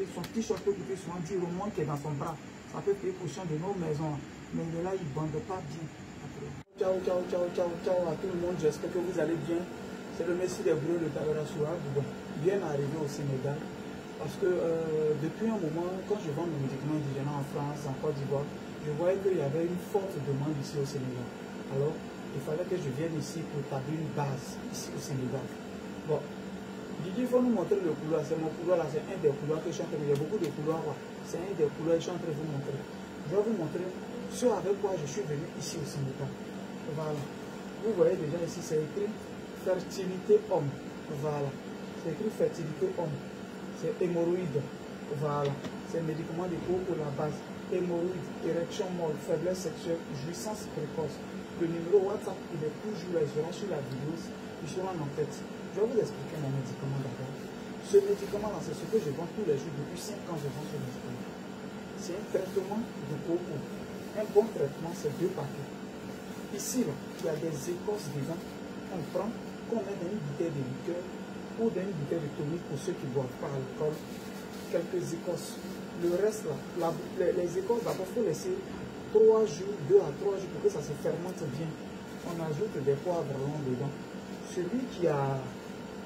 son t-shirt peut coûter souvent 10 euros moins qui est dans son bras. Ça peut payer pour de nos maisons. Mais il est là, il ne bande pas bien. Ciao, ciao, ciao, ciao, ciao à tout le monde. J'espère que vous allez bien. C'est le Messie des Brûleurs de Taberassoua. Bien arrivé au Sénégal. Parce que depuis un moment, quand je vends mes médicaments indigènes en France, en Côte d'Ivoire, je voyais qu'il y avait une forte demande ici au Sénégal. Alors, il fallait que je vienne ici pour établir une base ici au Sénégal. Bon, Didier, il faut nous montrer le couloir. C'est mon couloir là, c'est un des couloirs que je suis en train de... Il y a beaucoup de couloirs là. C'est un des couloirs que je suis en train de vous montrer. Je vais vous montrer ce avec quoi je suis venu ici au Sénégal. Voilà. Vous voyez déjà ici, c'est écrit fertilité homme. Voilà. C'est écrit fertilité homme. C'est hémorroïde. Voilà. C'est un médicament de cours pour la base. Hémorroïde, érection molle, faiblesse sexuelle, jouissance précoce. Le numéro WhatsApp, il est toujours là. Il sera sur la vidéo. Il sera en tête. Je vais vous expliquer mon médicament d'abord. Ce médicament-là, c'est ce que je vends tous les jours. Depuis 5 ans, je vends ce médicament. C'est un traitement de coco. Un bon traitement, c'est 2 paquets. Ici, là, il y a des écorces dedans. On prend, qu'on met dans une bouteille de liqueur ou dans une bouteille de tonique pour ceux qui ne boivent pas alcool. Quelques écorces. Le reste, là, les écorces, d'abord, il faut laisser 3 jours, 2 à 3 jours pour que ça se fermente bien. On ajoute des poivres dedans. Celui qui a,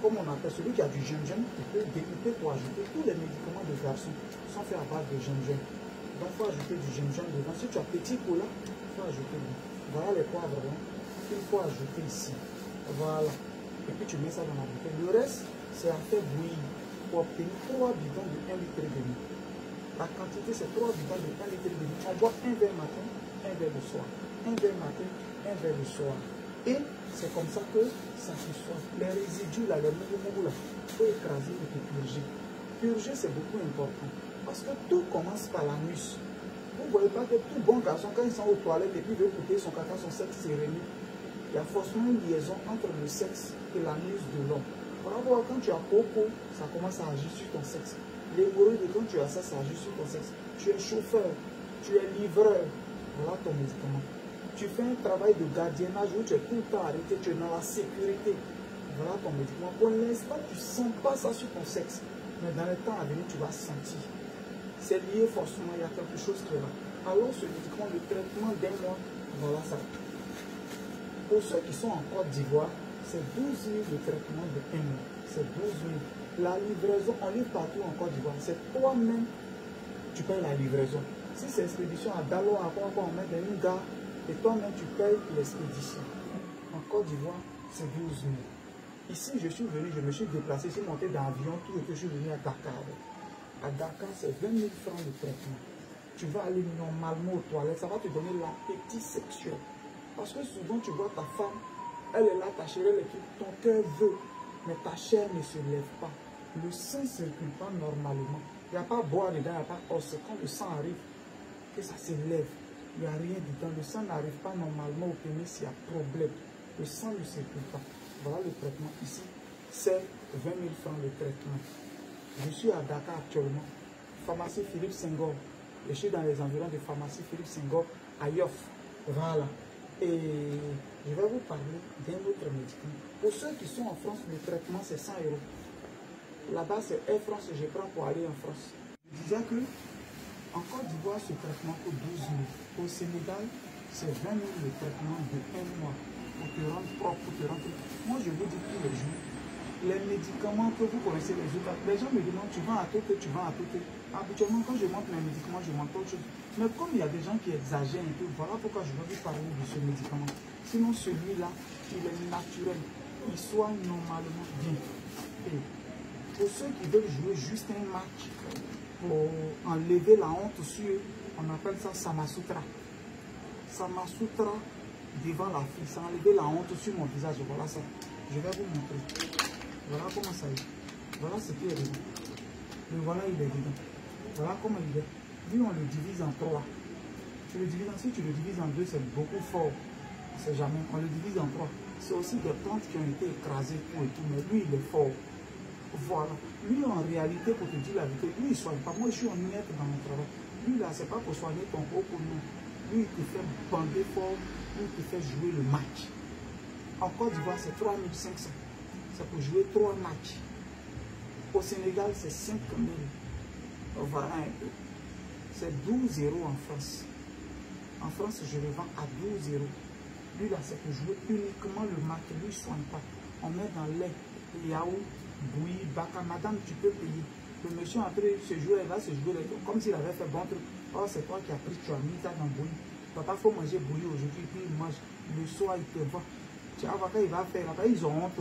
comme on appelle, celui qui a du gingembre, il peut ajouter. Tous les médicaments de garçons sont faits à base de gingembre. Donc, il faut ajouter du gingembre dedans. Si tu as petit cola, il faut ajouter. Voilà les poivres qu'il faut ajouter ici. Voilà. Et puis tu mets ça dans la bouteille. Le reste, c'est à faire bouillir pour obtenir 3 bidons de 1 litre et demi. La quantité, c'est 3 bidons de 1 litre et demi. On boit un verre matin, un verre le soir. Un verre matin, un verre le soir. Et c'est comme ça que ça se soit. Les résidus, là, les mougou là, il faut écraser et puis purger. Purger, c'est beaucoup important. Parce que tout commence par l'anus. Vous ne voyez pas que tout bon garçon, quand ils sont aux toilettes et puis veut couper son caca, son sexe s'est remis. Il y a forcément une liaison entre le sexe et l'anus de l'homme. Voilà pourquoi quand tu as coco, ça commence à agir sur ton sexe. L'hémorroïde, quand tu as ça, ça agit sur ton sexe. Tu es chauffeur, tu es livreur. Voilà ton médicament. Tu fais un travail de gardiennage où tu es tout le temps arrêté, tu es dans la sécurité. Voilà ton médicament. Pour l'instant, tu ne sens pas ça sur ton sexe. Mais dans le temps à venir, tu vas sentir. C'est lié forcément, il y a quelque chose qui est là. Alors ce médicament, le traitement d'un mois, voilà ça. Pour ceux qui sont en Côte d'Ivoire, c'est 12 000 de traitement de 1 mois. C'est 12 000. La livraison, on livre partout en Côte d'Ivoire. C'est toi-même, tu payes la livraison. Si c'est expédition à Dalo, à quoi on met dans une gare, et toi-même tu payes l'expédition. En Côte d'Ivoire, c'est 12 000. Ici, je suis venu, je me suis déplacé, je suis monté dans l'avion, tout et que je suis venu à Dakar. À Dakar, c'est 20 000 francs de traitement. Tu vas aller normalement aux toilettes, ça va te donner l'appétit sexuel. Parce que souvent, tu vois ta femme, elle est là, ta chérie, elle est tout, ton cœur veut, mais ta chair ne se lève pas. Le sang ne circule pas normalement. Il n'y a pas boire dedans, il n'y a pas os. Quand le sang arrive, que ça se lève, il n'y a rien dedans. Le sang n'arrive pas normalement au pénis s'il y a problème. Le sang ne circule pas. Voilà le traitement ici. C'est 20 000 francs de traitement. Je suis à Dakar actuellement. Pharmacie Philippe Senghor. Je suis dans les environs de pharmacie Philippe Senghor à Yoff. Voilà. Et je vais vous parler d'un autre médicament. Pour ceux qui sont en France, le traitement c'est 100 euros. Là-bas c'est Air France et je prends pour aller en France. Je disais que en Côte d'Ivoire, ce traitement coûte 12 000. Au Sénégal, c'est 20 000 le traitement de 1 mois. Pour te rendre propre, pour te rendre... Moi, je vous dis tous les jours, les médicaments que vous connaissez, les autres, les gens me demandent, tu vends à tout, tu vends à tout. Habituellement, quand je montre mes médicaments, je montre autre chose. Mais comme il y a des gens qui exagèrent un peu, voilà pourquoi je vais vous parler de ce médicament. Sinon, celui-là, il est naturel. Il soigne normalement bien. Et pour ceux qui veulent jouer juste un match, pour enlever la honte sur eux, on appelle ça Samasutra. Samasutra devant la fille, ça enlever la honte sur mon visage. Voilà ça. Je vais vous montrer. Voilà comment ça est. Voilà ce qui est dedans. Et voilà, il est dedans. Voilà comment il est. Lui, on le divise en 3. Si tu le divises en 2, c'est beaucoup fort. C'est jamais. On le divise en 3. C'est aussi des plantes qui ont été écrasées tout et tout, mais lui, il est fort. Voilà. Lui, en réalité, pour te dire la vérité, lui, il ne soigne pas. Moi, je suis honnête dans mon travail. Lui, là, c'est pas pour soigner ton corps pour nous. Lui, il te fait bander fort. Lui, il te fait jouer le match. En Côte d'Ivoire, c'est 3 500. C'est pour jouer 3 matchs. Au Sénégal, c'est 5 000. Voilà un peu. C'est 12 € en France. En France, je le vends à 12 €. Lui là, c'est pour jouer uniquement le mat. Lui, il ne soigne pas. On met dans lait, yaourt, bouillie, baka. Madame, tu peux payer. Le monsieur après ce jour, il va se jouer comme s'il avait fait bon truc. Oh, c'est toi qui as pris, tu as mis ça dans bouillie. Papa, il faut manger bouillie aujourd'hui, puis il mange. Le soir, il te voit. Tu vas voir quand il va faire. Après, ils ont honte.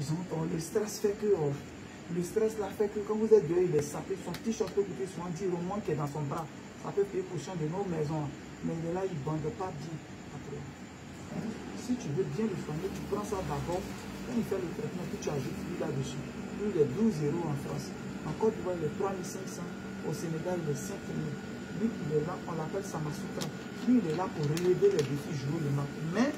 Ils ont honte. Le stress fait que. Le stress là fait que quand vous êtes dehors, il est sapé. Son petit short peut coûter 70 € au moins qui est dans son bras. Ça peut payer pour changer de nos maisons. Mais il est là, il ne bande pas bien. Après. Si tu veux bien le soigner, tu prends ça d'abord. Quand il fait le traitement, puis tu ajoutes lui là-dessus. Lui, il est 12 € en France. En Côte d'Ivoire, il est 3500. Au Sénégal, il est 5000. Lui, il est là, on l'appelle Samasutra. Lui, il est là pour relever les défis, jouer le mat. Mais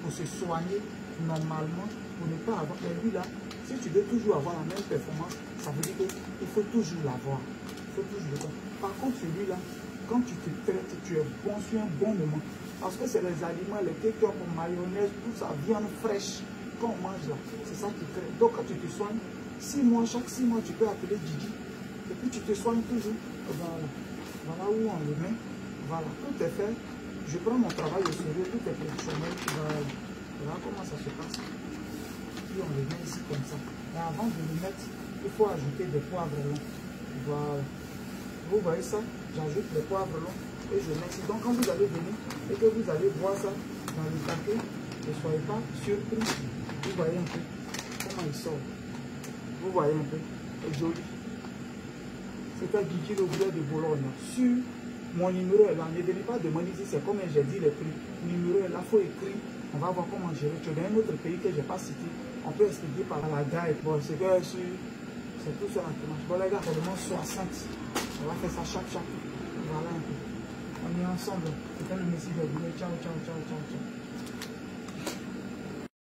pour se soigner normalement, pour ne pas avoir. Mais lui là, si tu veux toujours avoir la même performance, ça veut dire qu'il faut toujours l'avoir. Il faut toujours le faire. Par contre, celui-là, quand tu te traites, tu es bon sur un bon moment. Parce que c'est les aliments, les ketchup, mayonnaise, tout ça, viande fraîche. Quand on mange là, c'est ça qui crée. Donc quand tu te soignes, 6 mois, chaque 6 mois, tu peux appeler Didi. Et puis tu te soignes toujours. Voilà. Voilà où on le met. Voilà, tout est fait. Je prends mon travail au sérieux, tout est professionnel. Voilà comment ça se passe. Puis on le met ici comme ça. Et avant de le mettre, il faut ajouter des poivres longs. Voilà. Vous voyez ça? J'ajoute les poivres longs et je mets ici. Donc quand vous allez venir et que vous allez voir ça dans le paquet, ne soyez pas surpris. Vous voyez un peu comment il sort. Vous voyez un peu. C'est joli. C'est un Didi le bleu de Bologne. Sur mon numéro est là. Ne venez pas demander si c'est comme j'ai dit les prix. Le numéro est là, il faut écrire. On va voir comment gérer. Tu as un autre pays que je n'ai pas cité. On peut expliquer par la guide. Bon, c'est que c'est tout ça qui marche. Bon, les gars, vraiment 60. On va faire ça chaque. Voilà un peu. On est ensemble. C'était le Messie de Ciao, ciao, ciao, ciao.